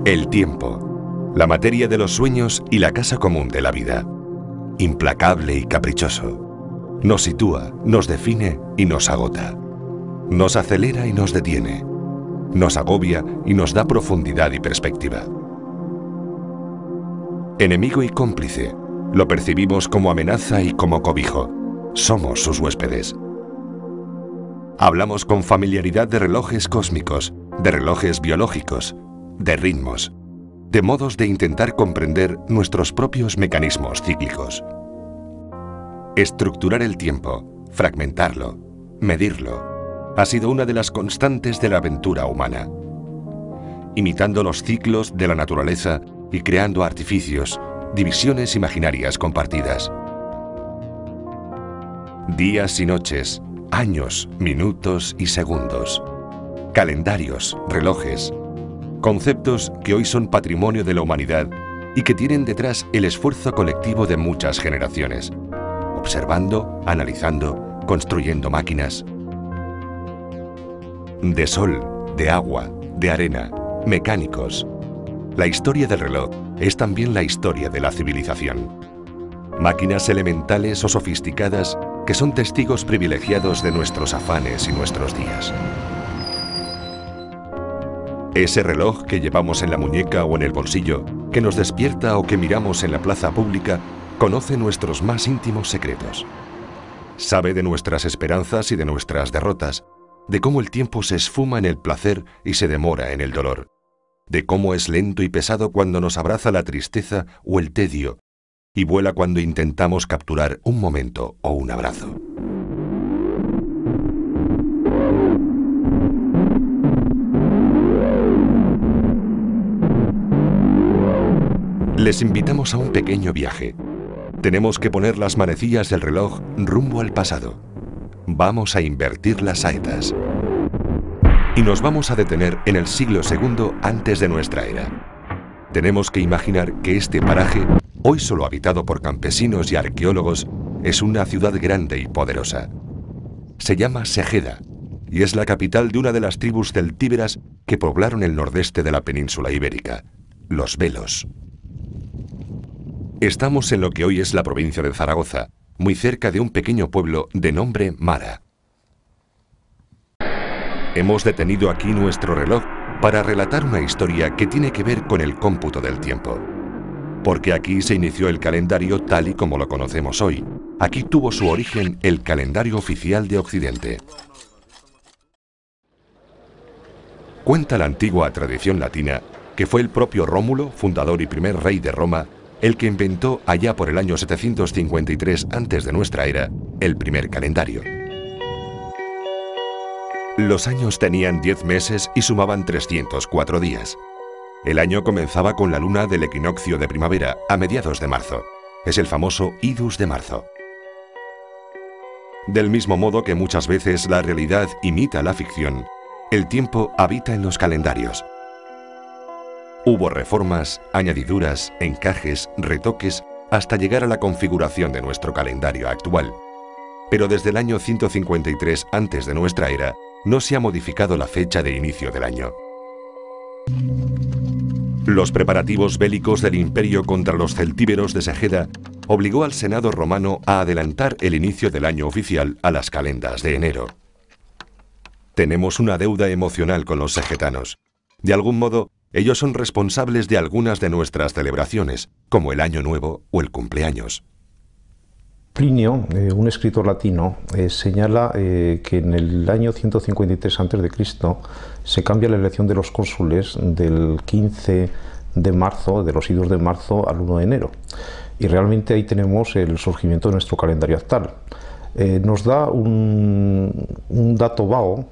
El tiempo, la materia de los sueños y la casa común de la vida. Implacable y caprichoso. Nos sitúa, nos define y nos agota. Nos acelera y nos detiene. Nos agobia y nos da profundidad y perspectiva. Enemigo y cómplice, lo percibimos como amenaza y como cobijo. Somos sus huéspedes. Hablamos con familiaridad de relojes cósmicos, de relojes biológicos, de ritmos, de modos de intentar comprender nuestros propios mecanismos cíclicos. Estructurar el tiempo, fragmentarlo, medirlo, ha sido una de las constantes de la aventura humana. Imitando los ciclos de la naturaleza y creando artificios, divisiones imaginarias compartidas. Días y noches, años, minutos y segundos. Calendarios, relojes. Conceptos que hoy son patrimonio de la humanidad y que tienen detrás el esfuerzo colectivo de muchas generaciones. Observando, analizando, construyendo máquinas. De sol, de agua, de arena, mecánicos. La historia del reloj es también la historia de la civilización. Máquinas elementales o sofisticadas que son testigos privilegiados de nuestros afanes y nuestros días. Ese reloj que llevamos en la muñeca o en el bolsillo, que nos despierta o que miramos en la plaza pública, conoce nuestros más íntimos secretos. Sabe de nuestras esperanzas y de nuestras derrotas, de cómo el tiempo se esfuma en el placer y se demora en el dolor, de cómo es lento y pesado cuando nos abraza la tristeza o el tedio, y vuela cuando intentamos capturar un momento o un abrazo. Les invitamos a un pequeño viaje. Tenemos que poner las manecillas del reloj rumbo al pasado. Vamos a invertir las saetas. Y nos vamos a detener en el siglo II antes de nuestra era. Tenemos que imaginar que este paraje, hoy solo habitado por campesinos y arqueólogos, es una ciudad grande y poderosa. Se llama Segeda y es la capital de una de las tribus celtíberas que poblaron el nordeste de la península ibérica, los velos. Estamos en lo que hoy es la provincia de Zaragoza, muy cerca de un pequeño pueblo de nombre Mara. Hemos detenido aquí nuestro reloj para relatar una historia que tiene que ver con el cómputo del tiempo. Porque aquí se inició el calendario tal y como lo conocemos hoy. Aquí tuvo su origen el calendario oficial de Occidente. Cuenta la antigua tradición latina que fue el propio Rómulo, fundador y primer rey de Roma, el que inventó allá por el año 753 antes de nuestra era el primer calendario. Los años tenían 10 meses y sumaban 304 días. El año comenzaba con la luna del equinoccio de primavera a mediados de marzo. Es el famoso idus de marzo. Del mismo modo que muchas veces la realidad imita la ficción, el tiempo habita en los calendarios. Hubo reformas, añadiduras, encajes, retoques, hasta llegar a la configuración de nuestro calendario actual. Pero desde el año 153 antes de nuestra era, no se ha modificado la fecha de inicio del año. Los preparativos bélicos del imperio contra los celtíberos de Segeda obligó al Senado romano a adelantar el inicio del año oficial a las calendas de enero. Tenemos una deuda emocional con los segetanos. De algún modo, ellos son responsables de algunas de nuestras celebraciones, como el Año Nuevo o el cumpleaños. Plinio, un escritor latino, señala que en el año 153 a.C. se cambia la elección de los cónsules del 15 de marzo, de los idus de marzo, al 1 de enero. Y realmente ahí tenemos el surgimiento de nuestro calendario actual. Nos da un dato vago,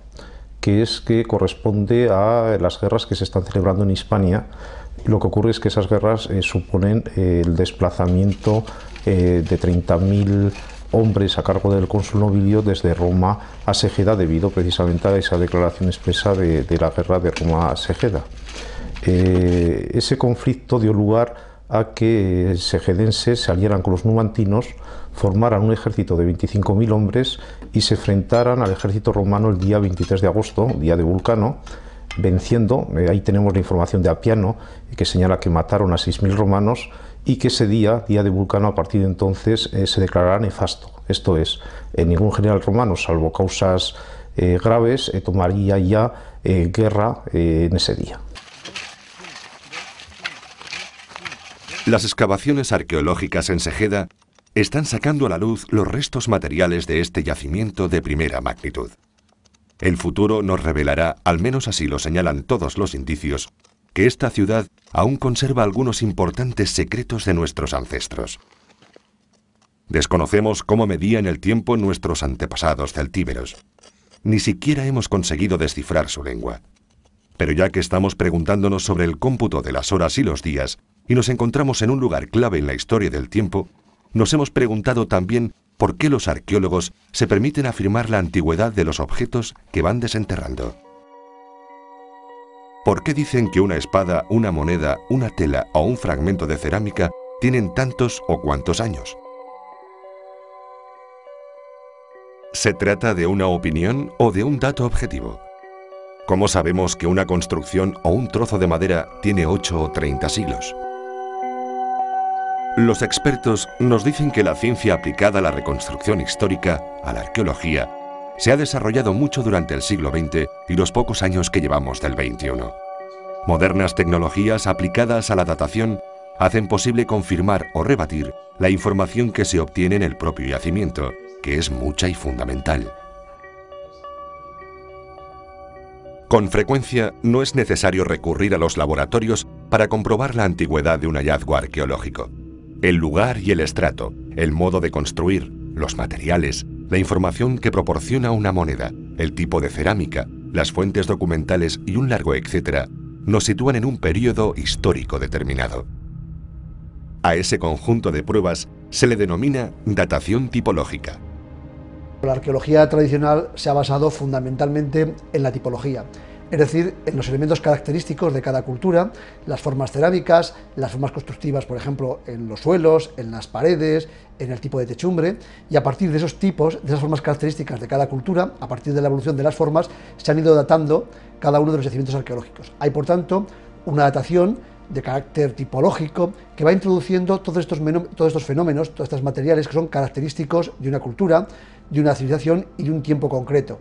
que es que corresponde a las guerras que se están celebrando en Hispania. Lo que ocurre es que esas guerras suponen el desplazamiento de 30.000 hombres a cargo del cónsul nobilio desde Roma a Segeda, debido precisamente a esa declaración expresa de la guerra de Roma a Segeda. Ese conflicto dio lugar a que segedenses se aliaran con los numantinos, formaran un ejército de 25.000 hombres y se enfrentaran al ejército romano el día 23 de agosto, día de Vulcano, venciendo. Ahí tenemos la información de Apiano, que señala que mataron a 6.000 romanos y que ese día de Vulcano, a partir de entonces, se declarará nefasto. Esto es, ningún general romano, salvo causas graves, tomaría ya guerra en ese día. Las excavaciones arqueológicas en Segeda están sacando a la luz los restos materiales de este yacimiento de primera magnitud. El futuro nos revelará, al menos así lo señalan todos los indicios, que esta ciudad aún conserva algunos importantes secretos de nuestros ancestros. Desconocemos cómo medían el tiempo nuestros antepasados celtíberos. Ni siquiera hemos conseguido descifrar su lengua. Pero ya que estamos preguntándonos sobre el cómputo de las horas y los días, y nos encontramos en un lugar clave en la historia del tiempo, nos hemos preguntado también por qué los arqueólogos se permiten afirmar la antigüedad de los objetos que van desenterrando. ¿Por qué dicen que una espada, una moneda, una tela o un fragmento de cerámica tienen tantos o cuantos años? ¿Se trata de una opinión o de un dato objetivo? ¿Cómo sabemos que una construcción o un trozo de madera tiene 8 o 30 siglos? Los expertos nos dicen que la ciencia aplicada a la reconstrucción histórica, a la arqueología, se ha desarrollado mucho durante el siglo XX y los pocos años que llevamos del XXI. Modernas tecnologías aplicadas a la datación hacen posible confirmar o rebatir la información que se obtiene en el propio yacimiento, que es mucha y fundamental. Con frecuencia no es necesario recurrir a los laboratorios para comprobar la antigüedad de un hallazgo arqueológico. El lugar y el estrato, el modo de construir, los materiales, la información que proporciona una moneda, el tipo de cerámica, las fuentes documentales y un largo etcétera, nos sitúan en un periodo histórico determinado. A ese conjunto de pruebas se le denomina datación tipológica. La arqueología tradicional se ha basado fundamentalmente en la tipología, es decir, en los elementos característicos de cada cultura, las formas cerámicas, las formas constructivas, por ejemplo, en los suelos, en las paredes, en el tipo de techumbre, y a partir de esos tipos, de esas formas características de cada cultura, a partir de la evolución de las formas, se han ido datando cada uno de los yacimientos arqueológicos. Hay, por tanto, una datación de carácter tipológico que va introduciendo todos estos fenómenos, todos estos materiales que son característicos de una cultura, de una civilización y de un tiempo concreto.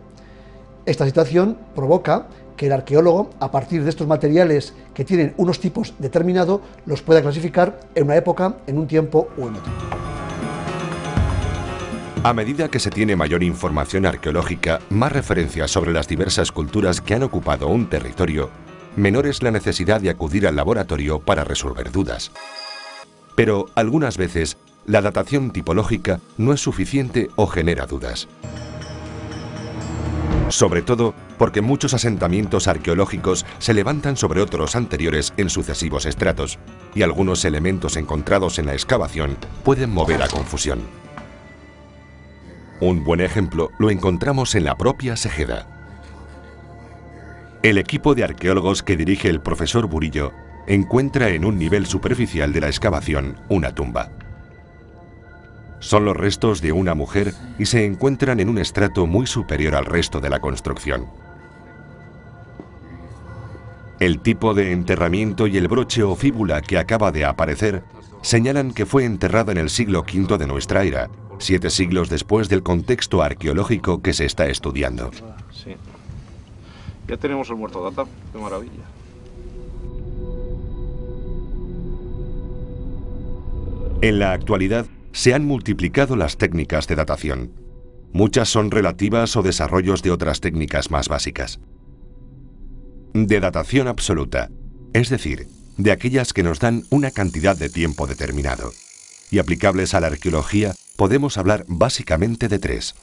Esta situación provoca que el arqueólogo, a partir de estos materiales que tienen unos tipos determinados, los pueda clasificar en una época, en un tiempo o en otro. A medida que se tiene mayor información arqueológica, más referencias sobre las diversas culturas que han ocupado un territorio, menor es la necesidad de acudir al laboratorio para resolver dudas. Pero algunas veces, la datación tipológica no es suficiente o genera dudas. Sobre todo porque muchos asentamientos arqueológicos se levantan sobre otros anteriores en sucesivos estratos, y algunos elementos encontrados en la excavación pueden mover a confusión. Un buen ejemplo lo encontramos en la propia Segeda. El equipo de arqueólogos que dirige el profesor Burillo encuentra en un nivel superficial de la excavación una tumba. Son los restos de una mujer y se encuentran en un estrato muy superior al resto de la construcción. El tipo de enterramiento y el broche o fíbula que acaba de aparecer señalan que fue enterrada en el siglo V de nuestra era, 7 siglos después del contexto arqueológico que se está estudiando. Sí. Ya tenemos el muerto datado, qué maravilla. En la actualidad se han multiplicado las técnicas de datación. Muchas son relativas o desarrollos de otras técnicas más básicas. De datación absoluta, es decir, de aquellas que nos dan una cantidad de tiempo determinado. Y aplicables a la arqueología, podemos hablar básicamente de 3.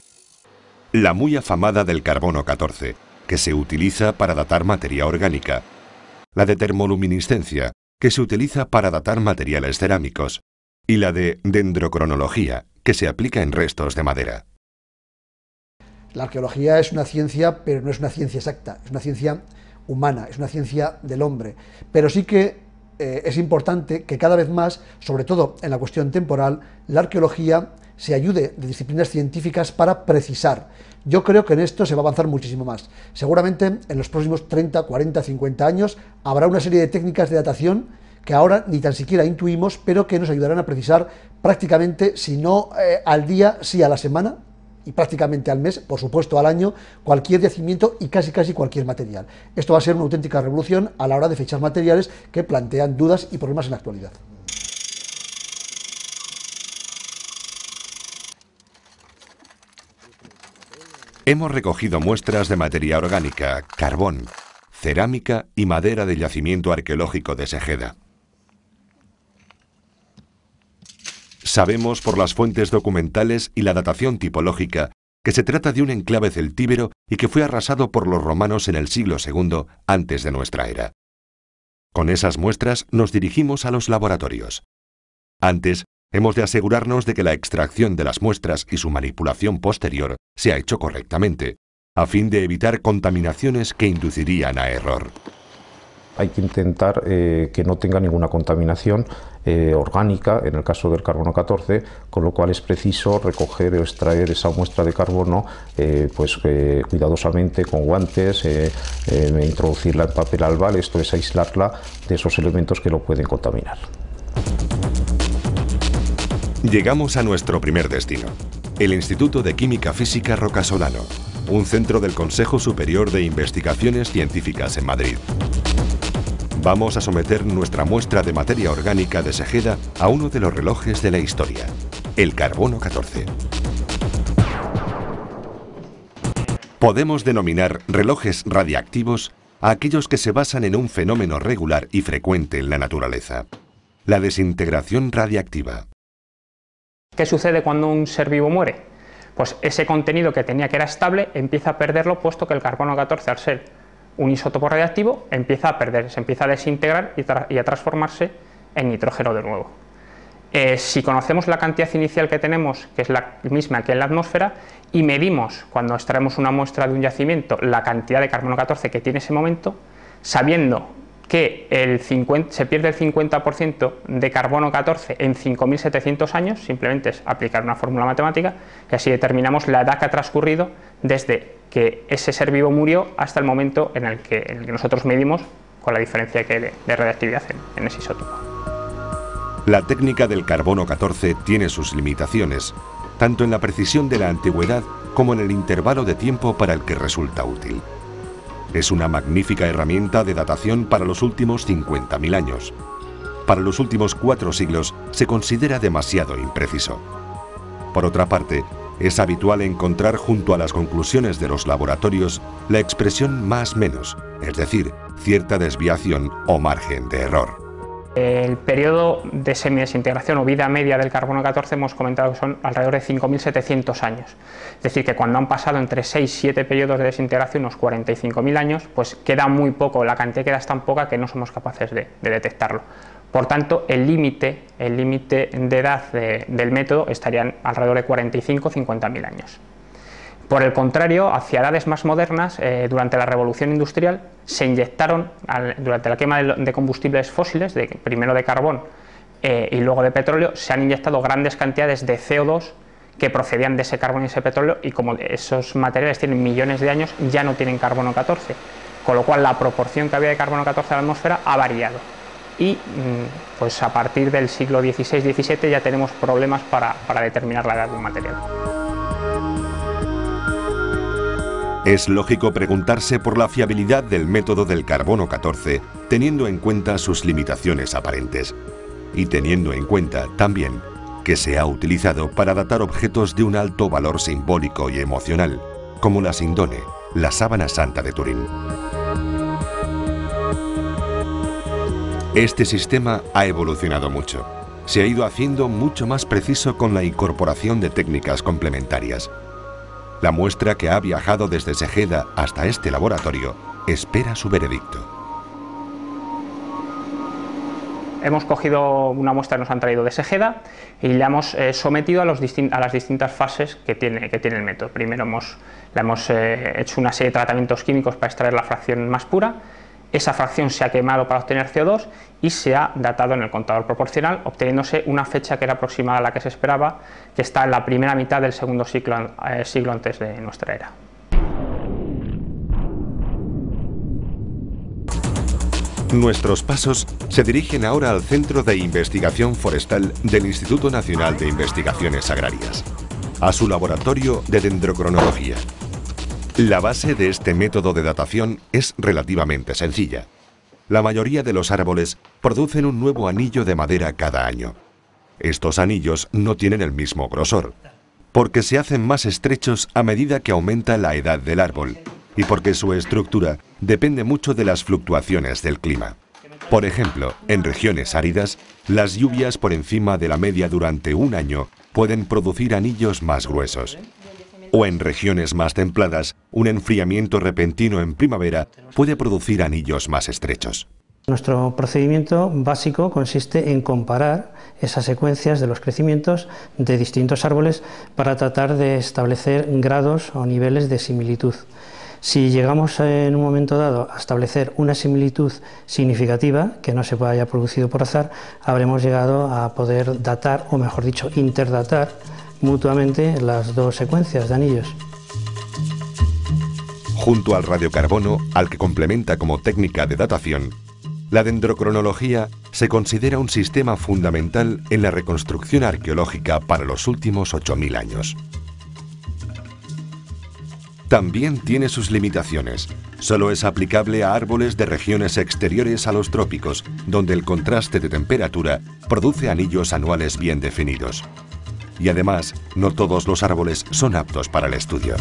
La muy afamada del carbono 14, que se utiliza para datar materia orgánica. La de termoluminiscencia, que se utiliza para datar materiales cerámicos. Y la de dendrocronología, que se aplica en restos de madera. La arqueología es una ciencia, pero no es una ciencia exacta, es una ciencia humana, es una ciencia del hombre, pero sí que es importante que cada vez más, sobre todo en la cuestión temporal, la arqueología se ayude de disciplinas científicas para precisar. Yo creo que en esto se va a avanzar muchísimo más. Seguramente en los próximos 30, 40, 50 años habrá una serie de técnicas de datación que ahora ni tan siquiera intuimos, pero que nos ayudarán a precisar prácticamente, si no al día, sí a la semana, y prácticamente al mes, por supuesto al año, cualquier yacimiento y casi cualquier material. Esto va a ser una auténtica revolución a la hora de fechar materiales que plantean dudas y problemas en la actualidad. Hemos recogido muestras de materia orgánica, carbón, cerámica y madera del yacimiento arqueológico de Segeda. Sabemos por las fuentes documentales y la datación tipológica que se trata de un enclave celtíbero y que fue arrasado por los romanos en el siglo II antes de nuestra era. Con esas muestras nos dirigimos a los laboratorios. Antes, hemos de asegurarnos de que la extracción de las muestras y su manipulación posterior se ha hecho correctamente, a fin de evitar contaminaciones que inducirían a error. Hay que intentar que no tenga ninguna contaminación orgánica, en el caso del carbono 14, con lo cual es preciso recoger o extraer esa muestra de carbono cuidadosamente con guantes, introducirla en papel albal, esto es aislarla de esos elementos que lo pueden contaminar. Llegamos a nuestro primer destino, el Instituto de Química Física Rocasolano, un centro del Consejo Superior de Investigaciones Científicas en Madrid. Vamos a someter nuestra muestra de materia orgánica de Segeda a uno de los relojes de la historia, el carbono 14. Podemos denominar relojes radiactivos a aquellos que se basan en un fenómeno regular y frecuente en la naturaleza, la desintegración radiactiva. ¿Qué sucede cuando un ser vivo muere? Pues ese contenido que tenía que era estable empieza a perderlo, puesto que el carbono 14, al ser un isótopo radiactivo, empieza a perder, se empieza a desintegrar y a transformarse en nitrógeno de nuevo. Si conocemos la cantidad inicial que tenemos, que es la misma que en la atmósfera, y medimos cuando extraemos una muestra de un yacimiento la cantidad de carbono 14 que tiene ese momento, sabiendo que se pierde el 50% de carbono 14 en 5.700 años, simplemente es aplicar una fórmula matemática, que así determinamos la edad que ha transcurrido desde que ese ser vivo murió hasta el momento en el que nosotros medimos, con la diferencia que de radiactividad en ese isótopo. La técnica del carbono 14 tiene sus limitaciones, tanto en la precisión de la antigüedad como en el intervalo de tiempo para el que resulta útil. Es una magnífica herramienta de datación para los últimos 50.000 años. Para los últimos 4 siglos se considera demasiado impreciso. Por otra parte, es habitual encontrar junto a las conclusiones de los laboratorios la expresión más-menos, es decir, cierta desviación o margen de error. El periodo de semidesintegración o vida media del carbono 14 hemos comentado que son alrededor de 5.700 años. Es decir, que cuando han pasado entre 6 y 7 periodos de desintegración, unos 45.000 años, pues queda muy poco, la cantidad queda tan poca que no somos capaces de detectarlo. Por tanto, el límite de edad del método estarían alrededor de 45 o 50.000 años. Por el contrario, hacia edades más modernas, durante la revolución industrial, se inyectaron, durante la quema de combustibles fósiles, primero de carbón y luego de petróleo, se han inyectado grandes cantidades de CO2 que procedían de ese carbón y ese petróleo, y como esos materiales tienen millones de años, ya no tienen carbono 14, con lo cual la proporción que había de carbono 14 en la atmósfera ha variado. Y pues a partir del siglo XVI-XVII ya tenemos problemas para determinar la edad de un material. Es lógico preguntarse por la fiabilidad del método del carbono 14, teniendo en cuenta sus limitaciones aparentes, y teniendo en cuenta también que se ha utilizado para datar objetos de un alto valor simbólico y emocional, como la Sindone, la sábana santa de Turín. Este sistema ha evolucionado mucho. Se ha ido haciendo mucho más preciso con la incorporación de técnicas complementarias. La muestra que ha viajado desde Segeda hasta este laboratorio espera su veredicto. Hemos cogido una muestra que nos han traído de Segeda y la hemos sometido a las distintas fases que tiene el método. Primero le hemos hecho una serie de tratamientos químicos para extraer la fracción más pura, esa fracción se ha quemado para obtener CO2 y se ha datado en el contador proporcional, obteniéndose una fecha que era aproximada a la que se esperaba, que está en la primera mitad del segundo siglo antes de nuestra era. Nuestros pasos se dirigen ahora al Centro de Investigación Forestal del Instituto Nacional de Investigaciones Agrarias, a su laboratorio de dendrocronología. La base de este método de datación es relativamente sencilla. La mayoría de los árboles producen un nuevo anillo de madera cada año. Estos anillos no tienen el mismo grosor, porque se hacen más estrechos a medida que aumenta la edad del árbol y porque su estructura depende mucho de las fluctuaciones del clima. Por ejemplo, en regiones áridas, las lluvias por encima de la media durante un año pueden producir anillos más gruesos. O en regiones más templadas, un enfriamiento repentino en primavera puede producir anillos más estrechos. Nuestro procedimiento básico consiste en comparar esas secuencias de los crecimientos de distintos árboles para tratar de establecer grados o niveles de similitud. Si llegamos en un momento dado a establecer una similitud significativa, que no se haya producido por azar, habremos llegado a poder datar, o mejor dicho, interdatar mutuamente las dos secuencias de anillos. Junto al radiocarbono, al que complementa como técnica de datación, la dendrocronología se considera un sistema fundamental en la reconstrucción arqueológica para los últimos 8.000 años. También tiene sus limitaciones. Solo es aplicable a árboles de regiones exteriores a los trópicos, donde el contraste de temperatura produce anillos anuales bien definidos. Y además, no todos los árboles son aptos para el estudio.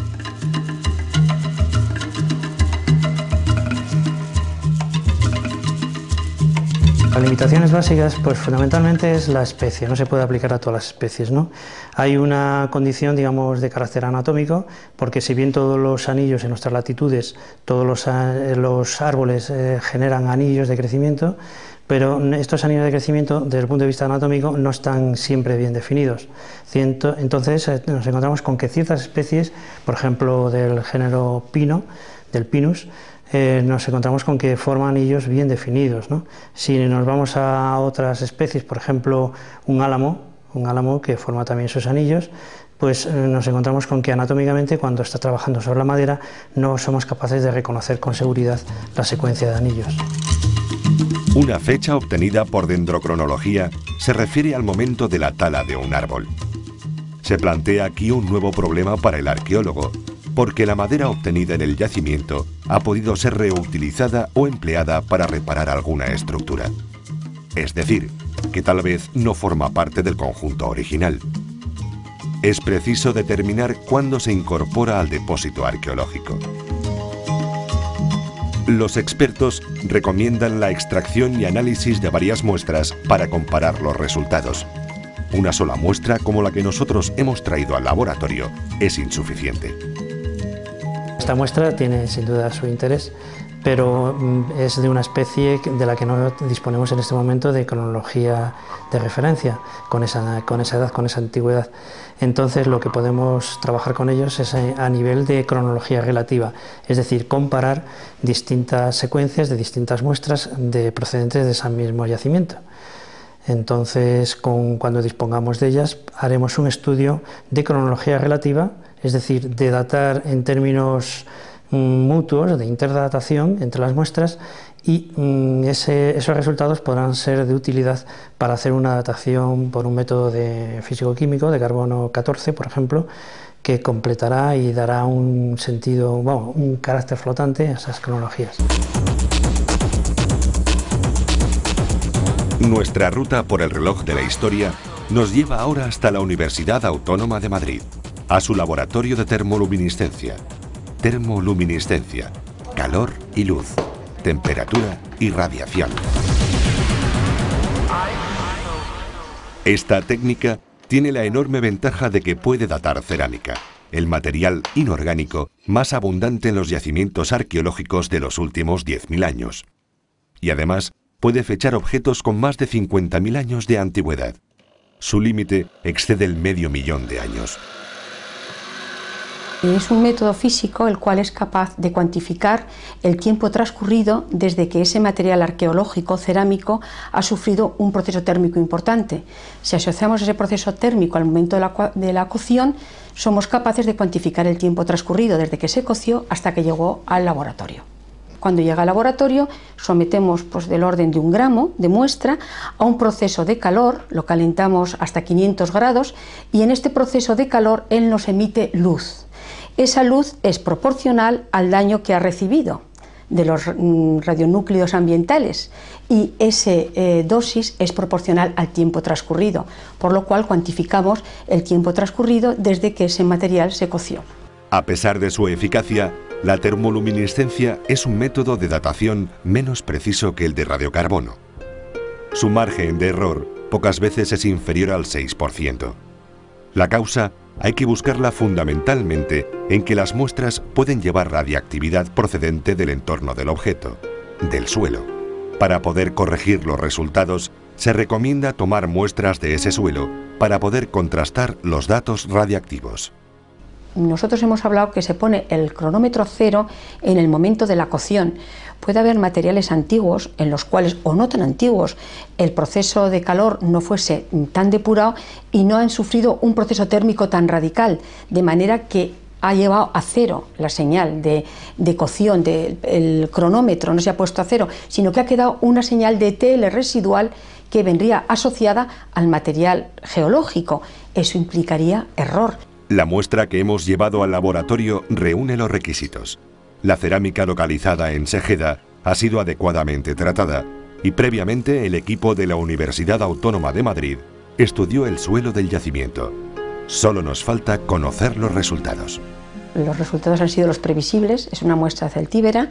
Las limitaciones básicas, pues fundamentalmente es la especie, no se puede aplicar a todas las especies, ¿no? Hay una condición, digamos, de carácter anatómico, porque si bien todos los anillos en nuestras latitudes, todos los árboles generan anillos de crecimiento, pero estos anillos de crecimiento, desde el punto de vista anatómico, no están siempre bien definidos. Entonces nos encontramos con que ciertas especies, por ejemplo del género pino, del Pinus, nos encontramos con que forman anillos bien definidos, ¿no? Si nos vamos a otras especies, por ejemplo un álamo que forma también sus anillos, pues nos encontramos con que anatómicamente, cuando está trabajando sobre la madera, no somos capaces de reconocer con seguridad la secuencia de anillos. Una fecha obtenida por dendrocronología se refiere al momento de la tala de un árbol. Se plantea aquí un nuevo problema para el arqueólogo, porque la madera obtenida en el yacimiento ha podido ser reutilizada o empleada para reparar alguna estructura. Es decir, que tal vez no forma parte del conjunto original. Es preciso determinar cuándo se incorpora al depósito arqueológico. Los expertos recomiendan la extracción y análisis de varias muestras para comparar los resultados. Una sola muestra, como la que nosotros hemos traído al laboratorio, es insuficiente. Esta muestra tiene sin duda su interés, pero es de una especie de la que no disponemos en este momento de cronología de referencia, con esa edad, con esa antigüedad. Entonces lo que podemos trabajar con ellos es a nivel de cronología relativa, es decir, comparar distintas secuencias de distintas muestras procedentes de ese mismo yacimiento. Entonces, cuando dispongamos de ellas, haremos un estudio de cronología relativa, es decir, de datar en términos mutuos, de interdatación entre las muestras, y esos resultados podrán ser de utilidad para hacer una datación por un método de físico-químico de carbono 14, por ejemplo, que completará y dará un sentido, un carácter flotante a esas cronologías. Nuestra ruta por el reloj de la historia nos lleva ahora hasta la Universidad Autónoma de Madrid, a su laboratorio de termoluminiscencia. Termoluminiscencia, calor y luz, temperatura y radiación. Esta técnica tiene la enorme ventaja de que puede datar cerámica, el material inorgánico más abundante en los yacimientos arqueológicos de los últimos 10.000 años. Y además puede fechar objetos con más de 50.000 años de antigüedad. Su límite excede el 500.000 de años. Es un método físico el cual es capaz de cuantificar el tiempo transcurrido desde que ese material arqueológico cerámico ha sufrido un proceso térmico importante. Si asociamos ese proceso térmico al momento de la cocción, somos capaces de cuantificar el tiempo transcurrido desde que se coció hasta que llegó al laboratorio. Cuando llega al laboratorio, sometemos del orden de 1 gramo de muestra a un proceso de calor, lo calentamos hasta 500 grados y en este proceso de calor él nos emite luz. Esa luz es proporcional al daño que ha recibido de los radionúclidos ambientales y esa dosis es proporcional al tiempo transcurrido, por lo cual cuantificamos el tiempo transcurrido desde que ese material se coció. A pesar de su eficacia, la termoluminiscencia es un método de datación menos preciso que el de radiocarbono. Su margen de error pocas veces es inferior al 6%. La causa hay que buscarla fundamentalmente en que las muestras pueden llevar radiactividad procedente del entorno del objeto, del suelo. Para poder corregir los resultados, se recomienda tomar muestras de ese suelo para poder contrastar los datos radiactivos. Nosotros hemos hablado que se pone el cronómetro cero en el momento de la cocción. Puede haber materiales antiguos en los cuales, o no tan antiguos, el proceso de calor no fuese tan depurado y no han sufrido un proceso térmico tan radical, de manera que ha llevado a cero la señal de cocción, el cronómetro no se ha puesto a cero, sino que ha quedado una señal de TL residual que vendría asociada al material geológico. Eso implicaría error. La muestra que hemos llevado al laboratorio reúne los requisitos. La cerámica localizada en Segeda ha sido adecuadamente tratada y previamente el equipo de la Universidad Autónoma de Madrid estudió el suelo del yacimiento. Solo nos falta conocer los resultados. Los resultados han sido los previsibles, es una muestra celtíbera.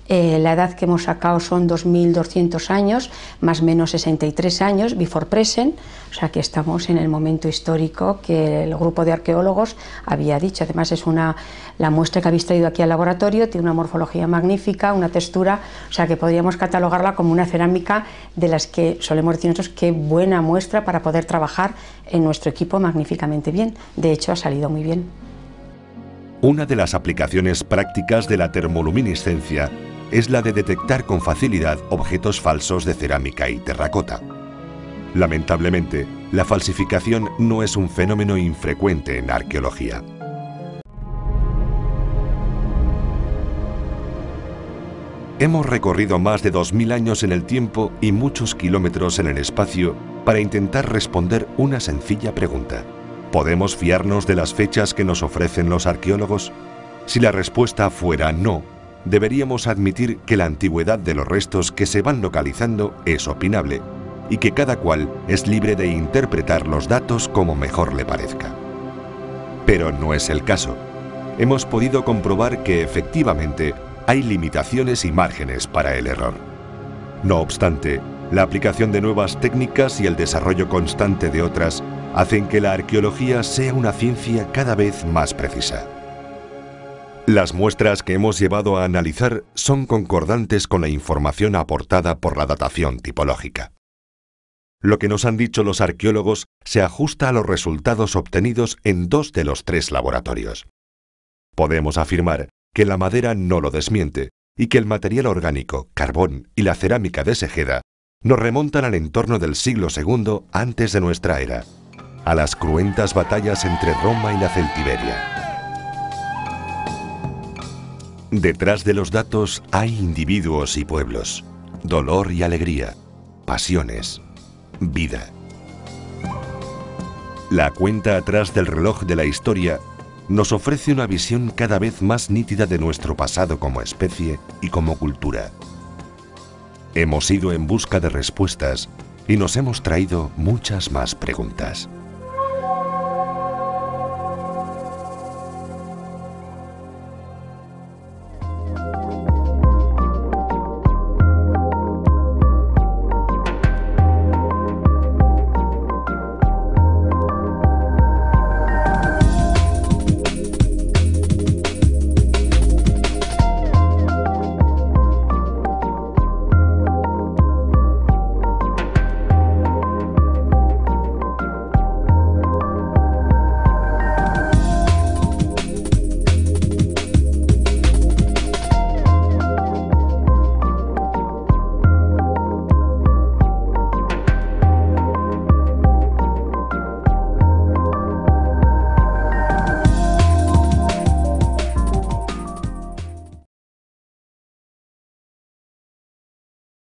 La edad que hemos sacado son 2.200 años, más o menos 63 años, before present, o sea que estamos en el momento histórico que el grupo de arqueólogos había dicho. Además es la muestra que habéis traído aquí al laboratorio, tiene una morfología magnífica, una textura, o sea que podríamos catalogarla como una cerámica de las que solemos decir nosotros qué buena muestra para poder trabajar en nuestro equipo magníficamente bien. De hecho ha salido muy bien. Una de las aplicaciones prácticas de la termoluminiscencia es la de detectar con facilidad objetos falsos de cerámica y terracota. Lamentablemente, la falsificación no es un fenómeno infrecuente en arqueología. Hemos recorrido más de 2000 años en el tiempo y muchos kilómetros en el espacio para intentar responder una sencilla pregunta. ¿Podemos fiarnos de las fechas que nos ofrecen los arqueólogos? Si la respuesta fuera no, deberíamos admitir que la antigüedad de los restos que se van localizando es opinable y que cada cual es libre de interpretar los datos como mejor le parezca. Pero no es el caso. Hemos podido comprobar que efectivamente hay limitaciones y márgenes para el error. No obstante, la aplicación de nuevas técnicas y el desarrollo constante de otras hacen que la arqueología sea una ciencia cada vez más precisa. Las muestras que hemos llevado a analizar son concordantes con la información aportada por la datación tipológica. Lo que nos han dicho los arqueólogos se ajusta a los resultados obtenidos en 2 de los 3 laboratorios. Podemos afirmar que la madera no lo desmiente y que el material orgánico, carbón y la cerámica de Segeda nos remontan al entorno del siglo II antes de nuestra era, a las cruentas batallas entre Roma y la Celtiberia. Detrás de los datos hay individuos y pueblos, dolor y alegría, pasiones, vida. La cuenta atrás del reloj de la historia nos ofrece una visión cada vez más nítida de nuestro pasado como especie y como cultura. Hemos ido en busca de respuestas y nos hemos traído muchas más preguntas.